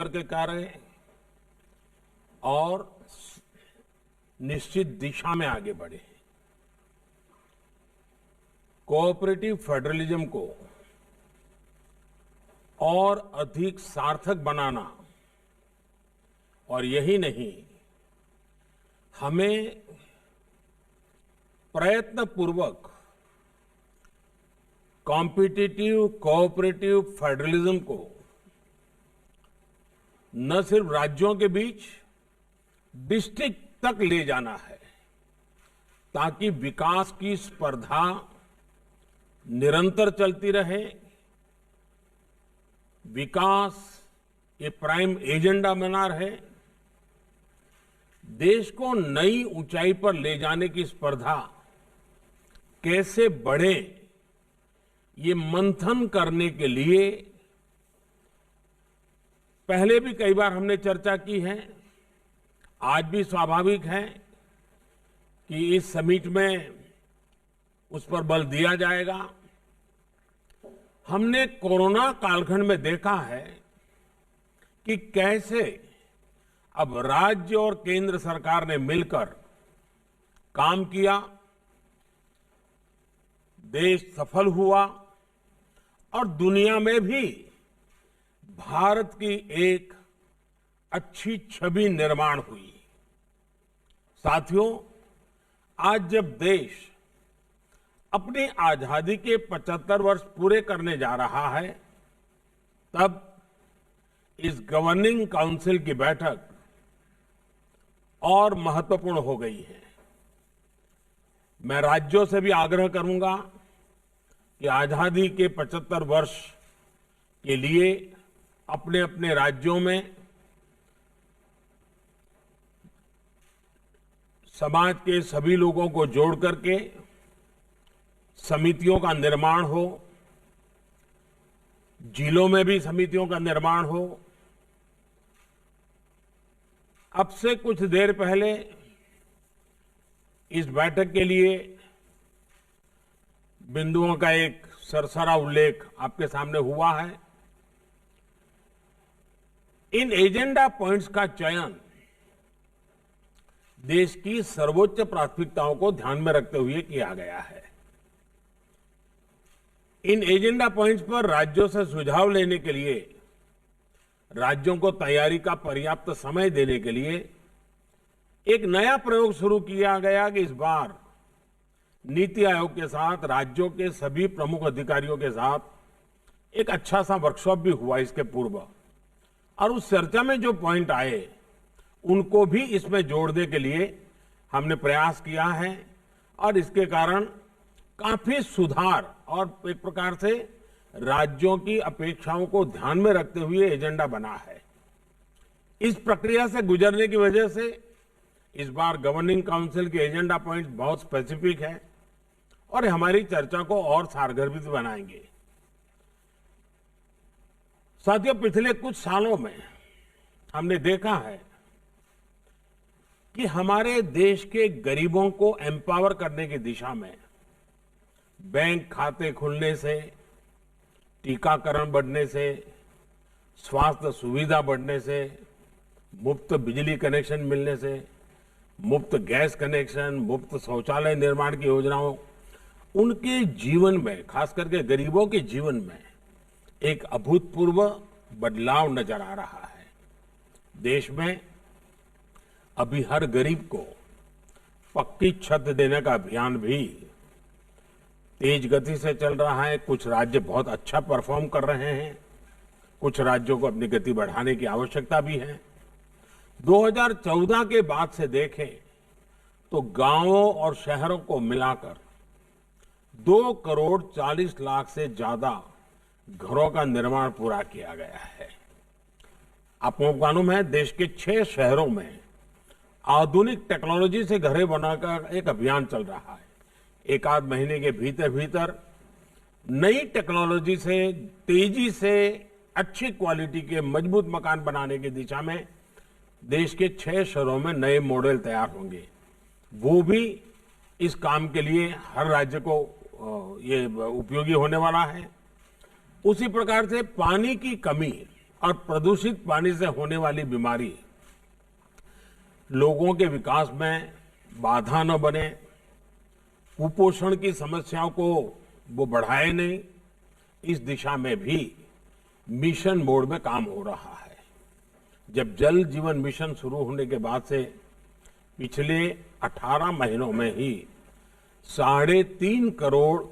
के कार्य और निश्चित दिशा में आगे बढ़े। कोऑपरेटिव फेडरलिज्म को और अधिक सार्थक बनाना और यही नहीं, हमें प्रयत्नपूर्वक कॉम्पिटिटिव कोऑपरेटिव फेडरलिज्म को न सिर्फ राज्यों के बीच डिस्ट्रिक्ट तक ले जाना है, ताकि विकास की स्पर्धा निरंतर चलती रहे, विकास ये प्राइम एजेंडा बना रहे, देश को नई ऊंचाई पर ले जाने की स्पर्धा कैसे बढ़े, ये मंथन करने के लिए पहले भी कई बार हमने चर्चा की है। आज भी स्वाभाविक है कि इस समिट में उस पर बल दिया जाएगा। हमने कोरोना कालखंड में देखा है कि कैसे अब राज्य और केंद्र सरकार ने मिलकर काम किया, देश सफल हुआ और दुनिया में भी भारत की एक अच्छी छवि निर्माण हुई। साथियों, आज जब देश अपनी आजादी के 75 वर्ष पूरे करने जा रहा है, तब इस गवर्निंग काउंसिल की बैठक और महत्वपूर्ण हो गई है। मैं राज्यों से भी आग्रह करूंगा कि आजादी के 75 वर्ष के लिए अपने अपने राज्यों में समाज के सभी लोगों को जोड़ करके समितियों का निर्माण हो, जिलों में भी समितियों का निर्माण हो। अब से कुछ देर पहले इस बैठक के लिए बिंदुओं का एक सरसरा उल्लेख आपके सामने हुआ है। इन एजेंडा पॉइंट्स का चयन देश की सर्वोच्च प्राथमिकताओं को ध्यान में रखते हुए किया गया है। इन एजेंडा पॉइंट्स पर राज्यों से सुझाव लेने के लिए, राज्यों को तैयारी का पर्याप्त समय देने के लिए एक नया प्रयोग शुरू किया गया कि इस बार नीति आयोग के साथ, राज्यों के सभी प्रमुख अधिकारियों के साथ एक अच्छा सा वर्कशॉप भी हुआ इसके पूर्व, और उस चर्चा में जो पॉइंट आए उनको भी इसमें जोड़ने के लिए हमने प्रयास किया है और इसके कारण काफी सुधार और एक प्रकार से राज्यों की अपेक्षाओं को ध्यान में रखते हुए एजेंडा बना है। इस प्रक्रिया से गुजरने की वजह से इस बार गवर्निंग काउंसिल के एजेंडा पॉइंट्स बहुत स्पेसिफिक है और हमारी चर्चा को और सारगर्भित बनाएंगे। साथियों, पिछले कुछ सालों में हमने देखा है कि हमारे देश के गरीबों को एम्पावर करने की दिशा में बैंक खाते खुलने से, टीकाकरण बढ़ने से, स्वास्थ्य सुविधा बढ़ने से, मुफ्त बिजली कनेक्शन मिलने से, मुफ्त गैस कनेक्शन, मुफ्त शौचालय निर्माण की योजनाओं, उनके जीवन में, खास करके गरीबों के जीवन में एक अभूतपूर्व बदलाव नजर आ रहा है। देश में अभी हर गरीब को पक्की छत देने का अभियान भी तेज गति से चल रहा है। कुछ राज्य बहुत अच्छा परफॉर्म कर रहे हैं, कुछ राज्यों को अपनी गति बढ़ाने की आवश्यकता भी है। 2014 के बाद से देखें तो गांवों और शहरों को मिलाकर 2 करोड़ 40 लाख से ज्यादा घरों का निर्माण पूरा किया गया है। आपको मालूम है, देश के 6 शहरों में आधुनिक टेक्नोलॉजी से घरें बनाकर एक अभियान चल रहा है। एक आध महीने के भीतर भीतर नई टेक्नोलॉजी से तेजी से अच्छी क्वालिटी के मजबूत मकान बनाने की दिशा में देश के 6 शहरों में नए मॉडल तैयार होंगे। वो भी इस काम के लिए हर राज्य को ये उपयोगी होने वाला है। उसी प्रकार से पानी की कमी और प्रदूषित पानी से होने वाली बीमारी लोगों के विकास में बाधा न बने, कुपोषण की समस्याओं को वो बढ़ाए नहीं, इस दिशा में भी मिशन मोड में काम हो रहा है। जब जल जीवन मिशन शुरू होने के बाद से पिछले 18 महीनों में ही 3.5 करोड़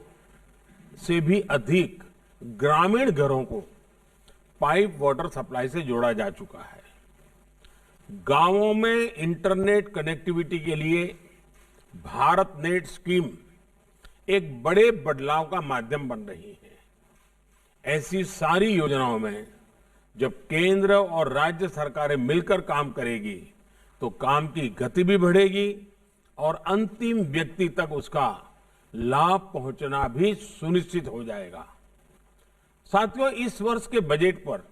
से भी अधिक ग्रामीण घरों को पाइप वाटर सप्लाई से जोड़ा जा चुका है। गांवों में इंटरनेट कनेक्टिविटी के लिए भारत नेट स्कीम एक बड़े बदलाव का माध्यम बन रही है। ऐसी सारी योजनाओं में जब केंद्र और राज्य सरकारें मिलकर काम करेगी तो काम की गति भी बढ़ेगी और अंतिम व्यक्ति तक उसका लाभ पहुंचना भी सुनिश्चित हो जाएगा। साथियों, इस वर्ष के बजट पर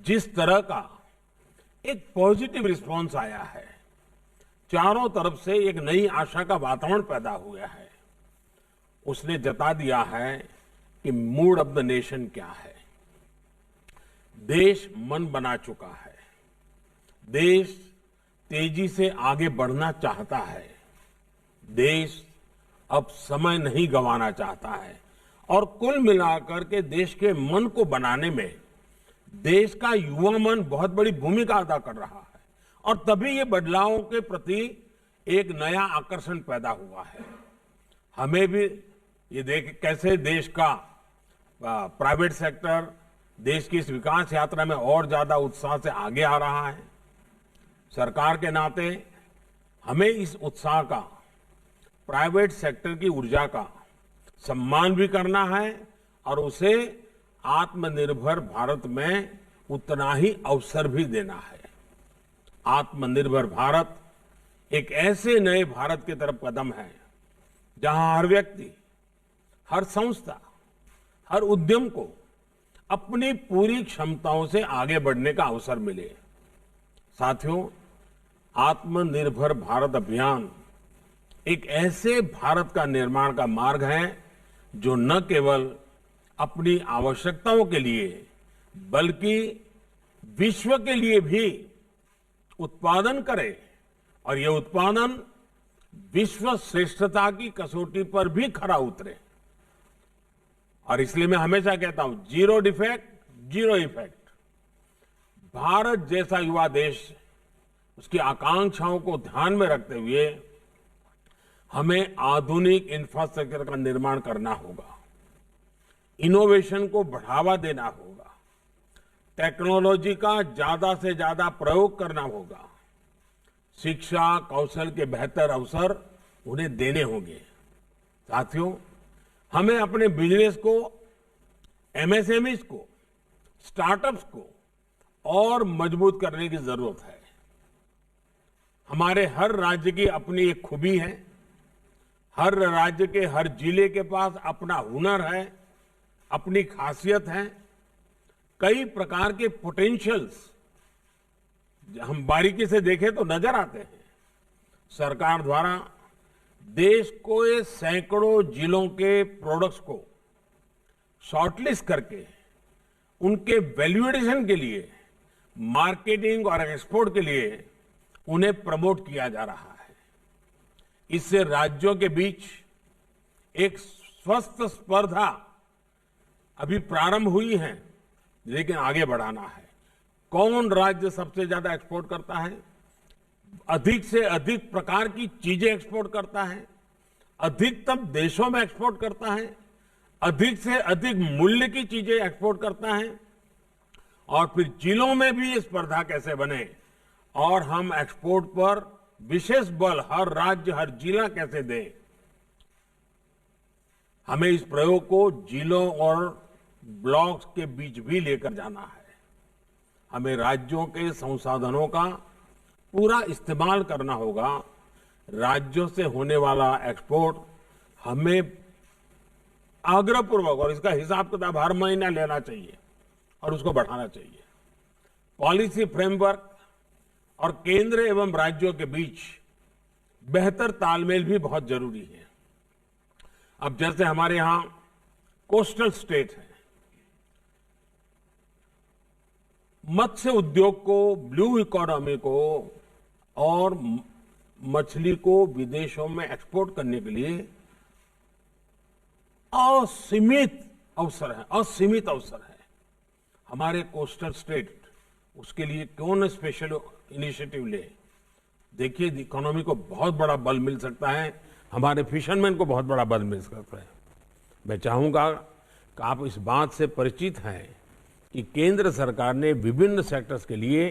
जिस तरह का एक पॉजिटिव रिस्पांस आया है, चारों तरफ से एक नई आशा का वातावरण पैदा हुआ है, उसने जता दिया है कि मूड ऑफ द नेशन क्या है। देश मन बना चुका है, देश तेजी से आगे बढ़ना चाहता है, देश अब समय नहीं गंवाना चाहता है और कुल मिलाकर के देश के मन को बनाने में देश का युवा मन बहुत बड़ी भूमिका अदा कर रहा है और तभी ये बदलावों के प्रति एक नया आकर्षण पैदा हुआ है। हमें भी ये देख कैसे देश का प्राइवेट सेक्टर देश की इस विकास यात्रा में और ज्यादा उत्साह से आगे आ रहा है। सरकार के नाते हमें इस उत्साह का, प्राइवेट सेक्टर की ऊर्जा का सम्मान भी करना है और उसे आत्मनिर्भर भारत में उतना ही अवसर भी देना है। आत्मनिर्भर भारत एक ऐसे नए भारत की तरफ कदम है जहां हर व्यक्ति, हर संस्था, हर उद्यम को अपनी पूरी क्षमताओं से आगे बढ़ने का अवसर मिले। साथियों, आत्मनिर्भर भारत अभियान एक ऐसे भारत का निर्माण का मार्ग है जो न केवल अपनी आवश्यकताओं के लिए बल्कि विश्व के लिए भी उत्पादन करे और ये उत्पादन विश्व श्रेष्ठता की कसौटी पर भी खरा उतरे। और इसलिए मैं हमेशा कहता हूं, zero defect zero effect. Bharat जैसा युवा देश, उसकी आकांक्षाओं को ध्यान में रखते हुए हमें आधुनिक इंफ्रास्ट्रक्चर का निर्माण करना होगा, इनोवेशन को बढ़ावा देना होगा, टेक्नोलॉजी का ज्यादा से ज्यादा प्रयोग करना होगा, शिक्षा कौशल के बेहतर अवसर उन्हें देने होंगे। साथियों, हमें अपने बिजनेस को, एमएसएमईज को, स्टार्टअप्स को और मजबूत करने की जरूरत है। हमारे हर राज्य की अपनी एक खूबी है, हर राज्य के हर जिले के पास अपना हुनर है, अपनी खासियत है, कई प्रकार के पोटेंशियल्स हम बारीकी से देखें तो नजर आते हैं। सरकार द्वारा देश को ये सैकड़ों जिलों के प्रोडक्ट्स को शॉर्टलिस्ट करके उनके वैल्यूएडिशन के लिए, मार्केटिंग और एक्सपोर्ट के लिए उन्हें प्रमोट किया जा रहा है। इससे राज्यों के बीच एक स्वस्थ स्पर्धा अभी प्रारंभ हुई है, लेकिन आगे बढ़ाना है। कौन राज्य सबसे ज्यादा एक्सपोर्ट करता है, अधिक से अधिक प्रकार की चीजें एक्सपोर्ट करता है, अधिकतम देशों में एक्सपोर्ट करता है, अधिक से अधिक मूल्य की चीजें एक्सपोर्ट करता है, और फिर जिलों में भी ये स्पर्धा कैसे बने और हम एक्सपोर्ट पर विशेष बल हर राज्य, हर जिला कैसे दें। हमें इस प्रयोग को जिलों और ब्लॉक्स के बीच भी लेकर जाना है। हमें राज्यों के संसाधनों का पूरा इस्तेमाल करना होगा। राज्यों से होने वाला एक्सपोर्ट हमें आग्रहपूर्वक, और इसका हिसाब किताब हर महीना लेना चाहिए और उसको बढ़ाना चाहिए। पॉलिसी फ्रेमवर्क और केंद्र एवं राज्यों के बीच बेहतर तालमेल भी बहुत जरूरी है। अब जैसे हमारे यहां कोस्टल स्टेट है, मत्स्य उद्योग को, ब्लू इकोनॉमी को और मछली को विदेशों में एक्सपोर्ट करने के लिए असीमित असीमित अवसर है। हमारे कोस्टल स्टेट उसके लिए क्यों न स्पेशल इनिशिएटिव ले। देखिए, इकोनॉमी को बहुत बड़ा बल मिल सकता है, हमारे फिशरमैन को बहुत बड़ा बल मिल सकता है। मैं चाहूंगा कि आप इस बात से परिचित हैं कि केंद्र सरकार ने विभिन्न सेक्टर्स के लिए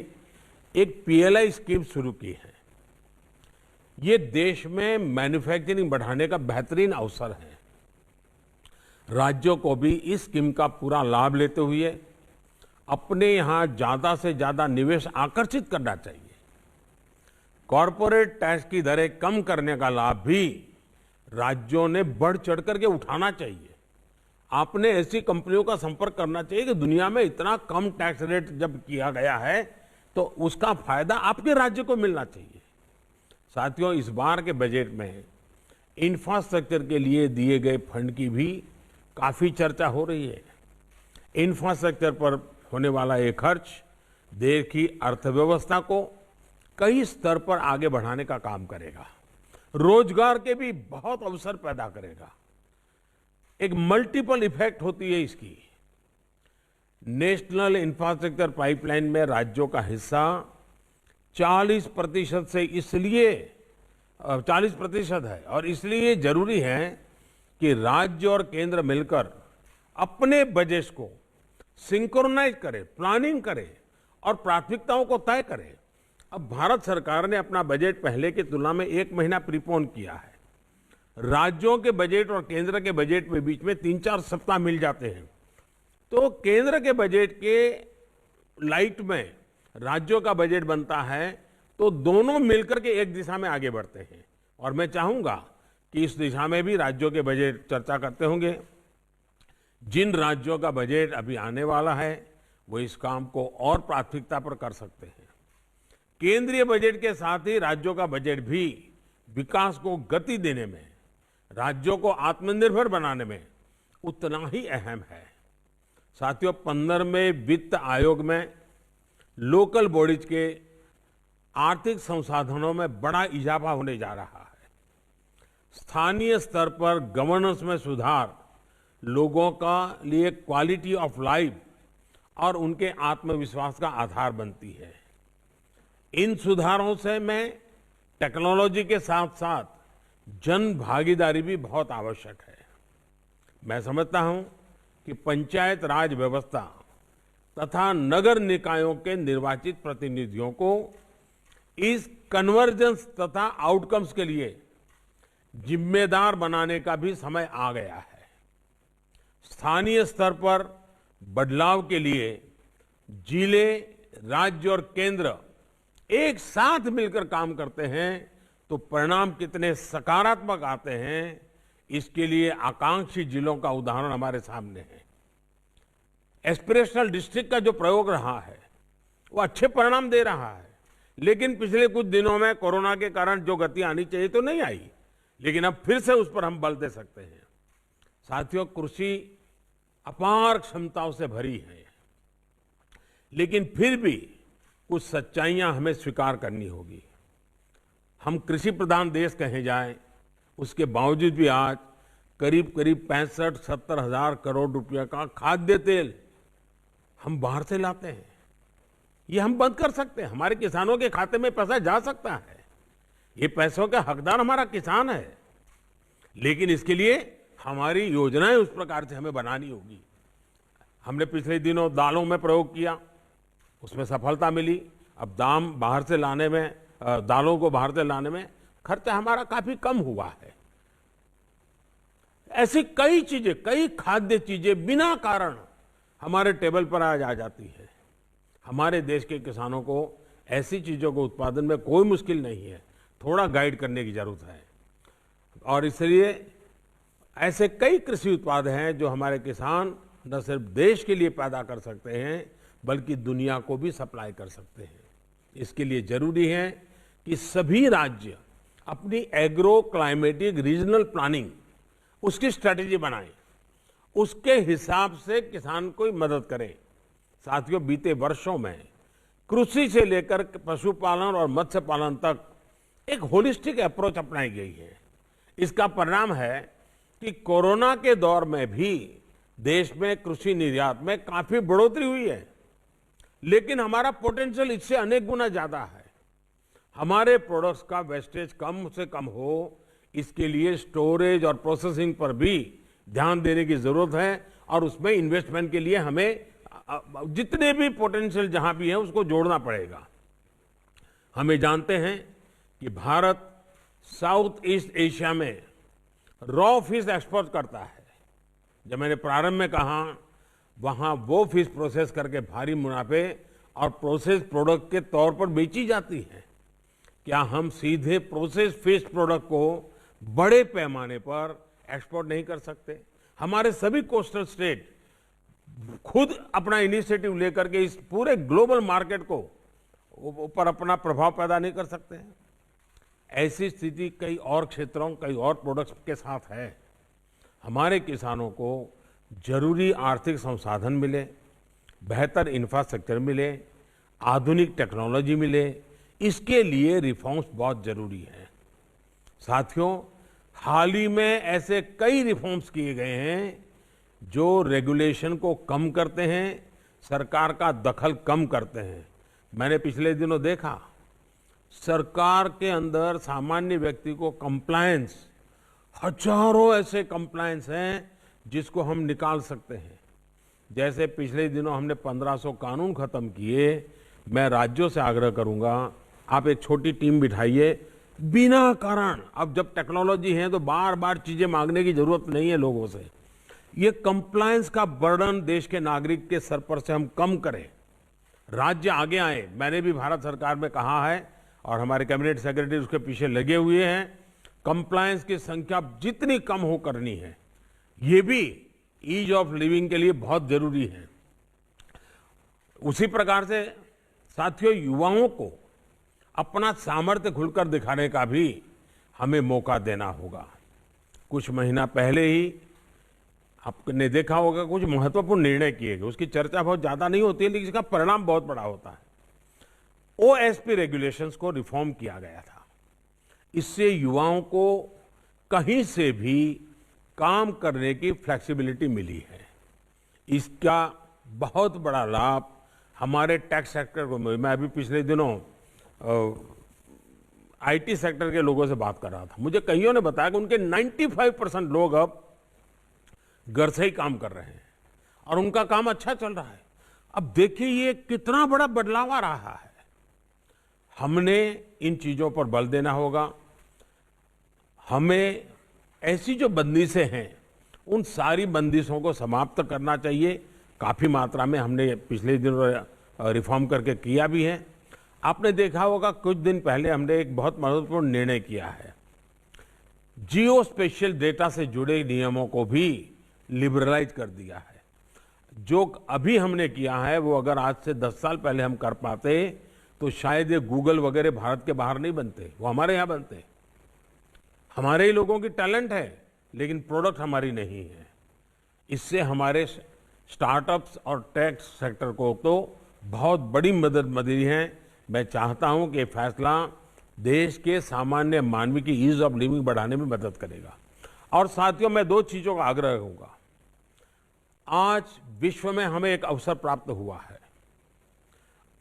एक पीएलआई स्कीम शुरू की है। ये देश में मैन्युफैक्चरिंग बढ़ाने का बेहतरीन अवसर है। राज्यों को भी इस स्कीम का पूरा लाभ लेते हुए अपने यहां ज्यादा से ज्यादा निवेश आकर्षित करना चाहिए। कॉरपोरेट टैक्स की दरें कम करने का लाभ भी राज्यों ने बढ़ चढ़ करके उठाना चाहिए। आपने ऐसी कंपनियों का संपर्क करना चाहिए कि दुनिया में इतना कम टैक्स रेट जब किया गया है तो उसका फायदा आपके राज्य को मिलना चाहिए। साथियों, इस बार के बजट में इंफ्रास्ट्रक्चर के लिए दिए गए फंड की भी काफी चर्चा हो रही है। इंफ्रास्ट्रक्चर पर होने वाला ये खर्च देश की अर्थव्यवस्था को कई स्तर पर आगे बढ़ाने का काम करेगा, रोजगार के भी बहुत अवसर पैदा करेगा। एक मल्टीपल इफेक्ट होती है इसकी। नेशनल इंफ्रास्ट्रक्चर पाइपलाइन में राज्यों का हिस्सा 40% से इसलिए 40% है और इसलिए जरूरी है कि राज्य और केंद्र मिलकर अपने बजट को सिंक्रोनाइज करें, प्लानिंग करें और प्राथमिकताओं को तय करें। अब भारत सरकार ने अपना बजट पहले की तुलना में 1 महीना प्रीपोन किया है। राज्यों के बजट और केंद्र के बजट के बीच में 3-4 सप्ताह मिल जाते हैं, तो केंद्र के बजट के लाइट में राज्यों का बजट बनता है, तो दोनों मिलकर के एक दिशा में आगे बढ़ते हैं। और मैं चाहूंगा कि इस दिशा में भी राज्यों के बजट चर्चा करते होंगे। जिन राज्यों का बजट अभी आने वाला है वो इस काम को और प्राथमिकता पर कर सकते हैं। केंद्रीय बजट के साथ ही राज्यों का बजट भी विकास को गति देने में, राज्यों को आत्मनिर्भर बनाने में उतना ही अहम है। साथियों, 15वें वित्त आयोग में लोकल बॉडीज के आर्थिक संसाधनों में बड़ा इजाफा होने जा रहा है। स्थानीय स्तर पर गवर्नेंस में सुधार लोगों का लिए क्वालिटी ऑफ लाइफ और उनके आत्मविश्वास का आधार बनती है। इन सुधारों से में टेक्नोलॉजी के साथ साथ जन भागीदारी भी बहुत आवश्यक है। मैं समझता हूं कि पंचायत राज व्यवस्था तथा नगर निकायों के निर्वाचित प्रतिनिधियों को इस कन्वर्जेंस तथा आउटकम्स के लिए जिम्मेदार बनाने का भी समय आ गया है। स्थानीय स्तर पर बदलाव के लिए जिले, राज्य और केंद्र एक साथ मिलकर काम करते हैं तो परिणाम कितने सकारात्मक आते हैं, इसके लिए आकांक्षी जिलों का उदाहरण हमारे सामने है। एस्पिरेशनल डिस्ट्रिक्ट का जो प्रयोग रहा है वो अच्छे परिणाम दे रहा है, लेकिन पिछले कुछ दिनों में कोरोना के कारण जो गति आनी चाहिए तो नहीं आई, लेकिन अब फिर से उस पर हम बल दे सकते हैं। साथियों, कृषि अपार क्षमताओं से भरी है, लेकिन फिर भी कुछ सच्चाइयां हमें स्वीकार करनी होगी। हम कृषि प्रधान देश कहे जाएं, उसके बावजूद भी आज करीब 65-70 हजार करोड़ रुपए का खाद्य तेल हम बाहर से लाते हैं। ये हम बंद कर सकते हैं। हमारे किसानों के खाते में पैसा जा सकता है। ये पैसों का हकदार हमारा किसान है, लेकिन इसके लिए हमारी योजनाएं उस प्रकार से हमें बनानी होगी। हमने पिछले दिनों दालों में प्रयोग किया, उसमें सफलता मिली। अब दालों को बाहर से लाने में खर्चा हमारा काफी कम हुआ है। ऐसी कई चीजें, कई खाद्य चीजें बिना कारण हमारे टेबल पर आज आ जाती है। हमारे देश के किसानों को ऐसी चीजों को उत्पादन में कोई मुश्किल नहीं है, थोड़ा गाइड करने की जरूरत है। और इसलिए ऐसे कई कृषि उत्पाद हैं जो हमारे किसान न सिर्फ देश के लिए पैदा कर सकते हैं बल्कि दुनिया को भी सप्लाई कर सकते हैं। इसके लिए जरूरी है कि सभी राज्य अपनी एग्रो क्लाइमेटिक रीजनल प्लानिंग, उसकी स्ट्रेटेजी बनाएं, उसके हिसाब से किसान को मदद करें। साथियों, बीते वर्षों में कृषि से लेकर पशुपालन और मत्स्य पालन तक एक होलिस्टिक अप्रोच अपनाई गई है। इसका परिणाम है कि कोरोना के दौर में भी देश में कृषि निर्यात में काफी बढ़ोतरी हुई है, लेकिन हमारा पोटेंशियल इससे अनेक गुना ज्यादा है। हमारे प्रोडक्ट्स का वेस्टेज कम से कम हो, इसके लिए स्टोरेज और प्रोसेसिंग पर भी ध्यान देने की जरूरत है और उसमें इन्वेस्टमेंट के लिए हमें जितने भी पोटेंशियल जहां भी है उसको जोड़ना पड़ेगा। हमें जानते हैं कि भारत साउथ ईस्ट एशिया में रॉ फिश एक्सपोर्ट करता है। जब मैंने प्रारंभ में कहा, वहां वो फिश प्रोसेस करके भारी मुनाफे और प्रोसेस प्रोडक्ट के तौर पर बेची जाती है। क्या हम सीधे प्रोसेस फिश प्रोडक्ट को बड़े पैमाने पर एक्सपोर्ट नहीं कर सकते? हमारे सभी कोस्टल स्टेट खुद अपना इनिशिएटिव लेकर के इस पूरे ग्लोबल मार्केट को ऊपर अपना प्रभाव पैदा नहीं कर सकते हैं? ऐसी स्थिति कई और क्षेत्रों, कई और प्रोडक्ट्स के साथ है। हमारे किसानों को जरूरी आर्थिक संसाधन मिले, बेहतर इंफ्रास्ट्रक्चर मिले, आधुनिक टेक्नोलॉजी मिले, इसके लिए रिफॉर्म्स बहुत जरूरी है। साथियों, हाल ही में ऐसे कई रिफॉर्म्स किए गए हैं जो रेगुलेशन को कम करते हैं, सरकार का दखल कम करते हैं। मैंने पिछले दिनों देखा, सरकार के अंदर सामान्य व्यक्ति को कंप्लायंस, हजारों ऐसे कंप्लायंस हैं जिसको हम निकाल सकते हैं। जैसे पिछले दिनों हमने 1500 कानून खत्म किए। मैं राज्यों से आग्रह करूंगा, आप एक छोटी टीम बिठाइए, बिना कारण, अब जब टेक्नोलॉजी है तो बार बार चीजें मांगने की जरूरत नहीं है लोगों से। ये कंप्लायंस का बर्डन देश के नागरिक के सर पर से हम कम करें, राज्य आगे आए। मैंने भी भारत सरकार में कहा है और हमारे कैबिनेट सेक्रेटरी उसके पीछे लगे हुए हैं, कंप्लायंस की संख्या जितनी कम हो करनी है। ये भी ईज ऑफ लिविंग के लिए बहुत जरूरी है। उसी प्रकार से साथियों, युवाओं को अपना सामर्थ्य खुलकर दिखाने का भी हमें मौका देना होगा। कुछ महीना पहले ही आपने देखा होगा, कुछ महत्वपूर्ण निर्णय किए गए। उसकी चर्चा बहुत ज्यादा नहीं होती है, लेकिन इसका परिणाम बहुत बड़ा होता है। ओएसपी रेगुलेशंस को रिफॉर्म किया गया था। इससे युवाओं को कहीं से भी काम करने की फ्लेक्सिबिलिटी मिली है। इसका बहुत बड़ा लाभ हमारे टैक्स सेक्टर को मिला। मैं अभी पिछले दिनों आईटी सेक्टर के लोगों से बात कर रहा था। मुझे कईयों ने बताया कि उनके 95% लोग अब घर से ही काम कर रहे हैं और उनका काम अच्छा चल रहा है। अब देखिए ये कितना बड़ा बदलाव आ रहा है। हमने इन चीजों पर बल देना होगा। हमें ऐसी जो बंदिशें हैं, उन सारी बंदिशों को समाप्त करना चाहिए। काफी मात्रा में हमने पिछले दिनों रिफॉर्म करके किया भी है। आपने देखा होगा, कुछ दिन पहले हमने एक बहुत महत्वपूर्ण निर्णय किया है। जियो स्पेशियल डेटा से जुड़े नियमों को भी लिबरलाइज कर दिया है। जो अभी हमने किया है वो अगर आज से 10 साल पहले हम कर पाते तो शायद ये गूगल वगैरह भारत के बाहर नहीं बनते, वो हमारे यहाँ बनते। हमारे ही लोगों की टैलेंट है, लेकिन प्रोडक्ट हमारी नहीं है। इससे हमारे स्टार्टअप्स और टेक सेक्टर को तो बहुत बड़ी मदद मिली है। मैं चाहता हूं कि ये फैसला देश के सामान्य मानवी की ईज ऑफ लिविंग बढ़ाने में मदद करेगा। और साथियों, मैं 2 चीजों का आग्रह करूंगा। आज विश्व में हमें एक अवसर प्राप्त हुआ है।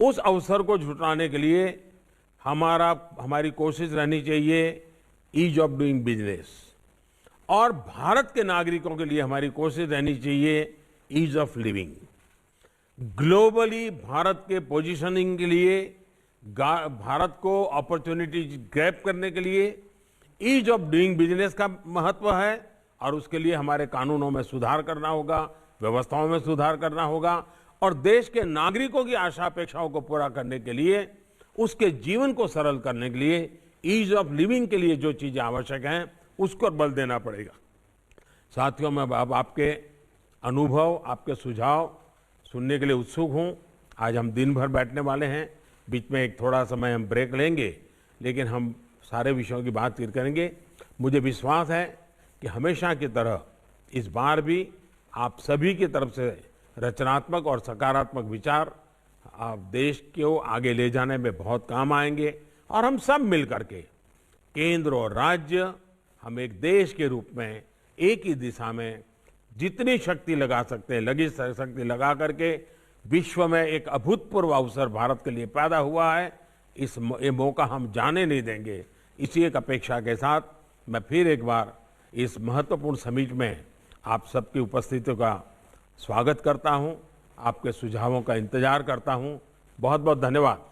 उस अवसर को जुटाने के लिए हमारी कोशिश रहनी चाहिए ईज ऑफ डूइंग बिजनेस, और भारत के नागरिकों के लिए हमारी कोशिश रहनी चाहिए ease of living. Globally Bharat के पोजीशनिंग के लिए, भारत को अपॉर्चुनिटी ग्रैब करने के लिए ईज ऑफ डूइंग बिजनेस का महत्व है, और उसके लिए हमारे कानूनों में सुधार करना होगा, व्यवस्थाओं में सुधार करना होगा, और देश के नागरिकों की आशा अपेक्षाओं को पूरा करने के लिए, उसके जीवन को सरल करने के लिए, ईज ऑफ लिविंग के लिए जो चीजें आवश्यक हैं उसको बल देना पड़ेगा। साथियों, मैं अब आपके अनुभव, आपके सुझाव सुनने के लिए उत्सुक हूं। आज हम दिन भर बैठने वाले हैं, बीच में एक थोड़ा समय हम ब्रेक लेंगे, लेकिन हम सारे विषयों की बातचीत करेंगे। मुझे विश्वास है कि हमेशा की तरह इस बार भी आप सभी की तरफ से रचनात्मक और सकारात्मक विचार देश को आगे ले जाने में बहुत काम आएंगे। और हम सब मिल करके, केंद्र और राज्य, हम एक देश के रूप में एक ही दिशा में जितनी शक्ति लगा सकते हैं, लगी शक्ति लगा करके विश्व में एक अभूतपूर्व अवसर भारत के लिए पैदा हुआ है। ये मौका हम जाने नहीं देंगे। इसी एक अपेक्षा के साथ मैं फिर एक बार इस महत्वपूर्ण समिट में आप सबकी उपस्थिति का स्वागत करता हूं, आपके सुझावों का इंतजार करता हूं। बहुत बहुत धन्यवाद।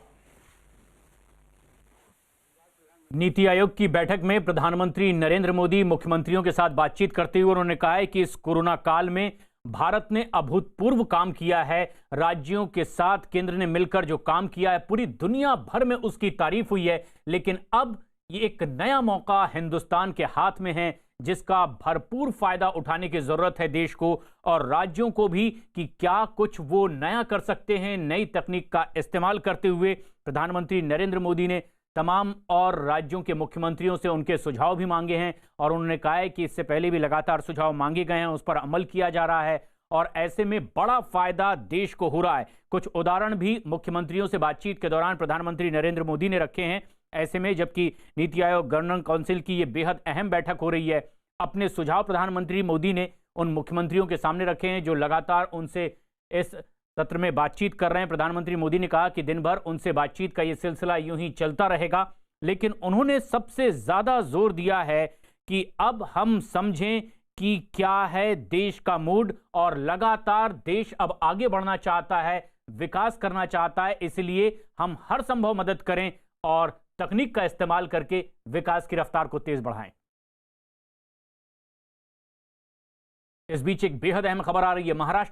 नीति आयोग की बैठक में प्रधानमंत्री नरेंद्र मोदी मुख्यमंत्रियों के साथ बातचीत करते हुए उन्होंने कहा है कि इस कोरोना काल में भारत ने अभूतपूर्व काम किया है। राज्यों के साथ केंद्र ने मिलकर जो काम किया है, पूरी दुनिया भर में उसकी तारीफ हुई है। लेकिन अब ये एक नया मौका हिंदुस्तान के हाथ में है, जिसका भरपूर फायदा उठाने की जरूरत है देश को और राज्यों को भी, कि क्या कुछ वो नया कर सकते हैं। नई तकनीक का इस्तेमाल करते हुए प्रधानमंत्री नरेंद्र मोदी ने तमाम और राज्यों के मुख्यमंत्रियों से उनके सुझाव भी मांगे हैं और उन्होंने कहा है कि इससे पहले भी लगातार सुझाव मांगे गए हैं, उस पर अमल किया जा रहा है और ऐसे में बड़ा फायदा देश को हो रहा है। कुछ उदाहरण भी मुख्यमंत्रियों से बातचीत के दौरान प्रधानमंत्री नरेंद्र मोदी ने रखे हैं। ऐसे में जबकि नीति आयोग गवर्निंग काउंसिल की ये बेहद अहम बैठक हो रही है, अपने सुझाव प्रधानमंत्री मोदी ने उन मुख्यमंत्रियों के सामने रखे हैं जो लगातार उनसे इस सत्र में बातचीत कर रहे हैं। प्रधानमंत्री मोदी ने कहा कि दिन भर उनसे बातचीत का ये सिलसिला यूं ही चलता रहेगा, लेकिन उन्होंने सबसे ज्यादा जोर दिया है कि अब हम समझें कि क्या है देश का मूड और लगातार देश अब आगे बढ़ना चाहता है, विकास करना चाहता है, इसलिए हम हर संभव मदद करें और तकनीक का इस्तेमाल करके विकास की रफ्तार को तेज बढ़ाएं। इस बीच एक बेहद अहम खबर आ रही है। महाराष्ट्र